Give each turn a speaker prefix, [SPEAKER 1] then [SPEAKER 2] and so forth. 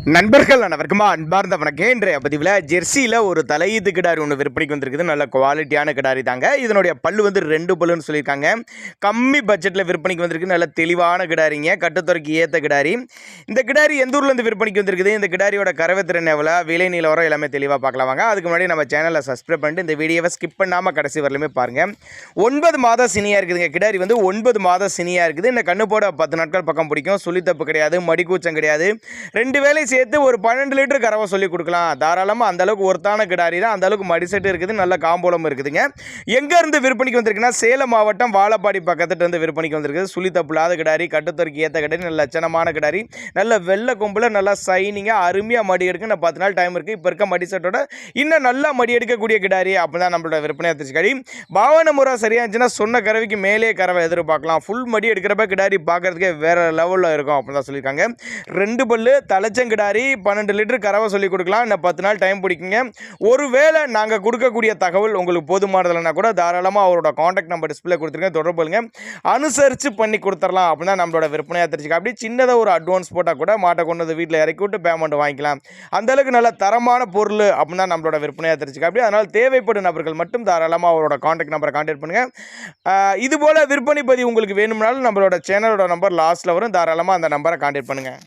[SPEAKER 1] நண்பர்கள் அனைவருக்குமா அன்பார்ந்த வணக்கம். இன்றைய பதிவில் ஜெர்சியில் ஒரு தலையீத்து கிடாரி ஒன்று விற்பனைக்கு வந்திருக்குது. நல்ல குவாலிட்டியான கிடாரி தாங்க. இதனுடைய பல்லு வந்து 2 பல்லுன்னு சொல்லியிருக்காங்க. கம்மி பட்ஜெட்டில் விற்பனைக்கு வந்திருக்கு. நல்ல தெளிவான கிடாரிங்க, கட்டுத்துறைக்கு ஏற்ற கிடாரி. இந்த கிடாரி எந்த ஊர்லேருந்து விற்பனைக்கு வந்திருக்குது, இந்த கிடாரியோட கறவைத்திறன் எவ்வளோ, விலை நிலவரம் எல்லாமே தெளிவாக பார்க்கலாம் வாங்க. அதுக்கு முன்னாடி நம்ம சேனலை சப்ஸ்கிரைப் பண்ணிட்டு இந்த வீடியோவை ஸ்கிப் பண்ணாமல் கடைசி வரலுமே பாருங்கள். 9 மாத சினியாக இருக்குதுங்க. கிடாரி வந்து 9 மாத சினியாக இருக்குது. இந்த கண்ணு போட 10 நாட்கள் பக்கம் பிடிக்கும். சுழித்தப்பு கிடையாது, மடிக்கூச்சம் கிடையாது. 2 வேலை சேர்த்து ஒரு 12 லிட்டர் கறவை சொல்லி கொடுக்கலாம். தாராளமாக அந்தளவுக்கு ஒருத்தான கிடாரி தான். அந்தளவுக்கு மடிசெட்டு இருக்குது, நல்ல காம்போலம் இருக்குதுங்க. எங்கேருந்து விற்பனைக்கு வந்திருக்குன்னா சேலம் மாவட்டம் வாழப்பாடி பக்கத்துட்டு வந்து விற்பனைக்கு வந்திருக்குது. சுழி தப்புலாத கிடாரி, கட்டுத்தொருக்கு ஏற்ற கிடாரி, நல்ல லட்சணமான கிடாரி, நல்ல வெள்ளை கொம்பில் நல்லா சைனிங்காக அருமையாக மடி எடுக்க. நான் 10 நாள் டைம் இருக்குது. இப்போ இருக்க மடிசெட்டோட இன்னும் நல்லா மடி எடுக்கக்கூடிய கிடாரி. அப்போ தான் நம்மளோட விற்பனை கிடாரி பாவன முறை சரியாக இருந்துச்சுன்னா சொன்ன கறவைக்கு மேலே கறவை எதிர்பார்க்கலாம். ஃபுல் மடி எடுக்கிறப்ப கிடாரி பார்க்குறதுக்கே வேறு லெவலில் இருக்கும் அப்படின்னு தான் சொல்லியிருக்காங்க. 2 பல்லு தலைச்சங்கிடாரி, 12 லிட்டர் கறவை சொல்லி கொடுக்கலாம். இன்னும் 10 நாள் டைம் பிடிக்குங்க. ஒருவேளை நாங்கள் கொடுக்கக்கூடிய தகவல் உங்களுக்கு போதுமானதில்லைன்னா கூட தாராளமாக அவரோட காண்டாக்ட் நம்பர் டிஸ்பிளே கொடுத்துருங்க, தொடர்பு கொள்ளுங்க. அனுசரித்து பண்ணி கொடுத்துடலாம் அப்படின்னு தான் நம்மளோட விற்பனையாக தெரிஞ்சுக்க. அப்படி சின்னதாக ஒரு அட்வான்ஸ் போட்டால் கூட மாட்டை கொண்டு வந்து வீட்டில் இறக்கி விட்டு பேமெண்ட் வாங்கிக்கலாம். அந்தளவுக்கு நல்ல தரமான பொருள் அப்படின்னு தான் நம்மளோட விற்பனையாக தெரிஞ்சுக்க. அப்படி அதனால் தேவைப்படும் நபர்கள் மட்டும் தாராளமாக அவரோட காண்டாக்ட் நம்பரை கான்டாக்ட் பண்ணுங்கள். இதுபோல் விற்பனை பதிவு உங்களுக்கு வேணும்னாலும் நம்மளோட சேனலோட நம்பர் லாஸ்ட்டில் வரும். தாராளமாக அந்த நம்பரை கான்டாக்ட் பண்ணுங்கள்.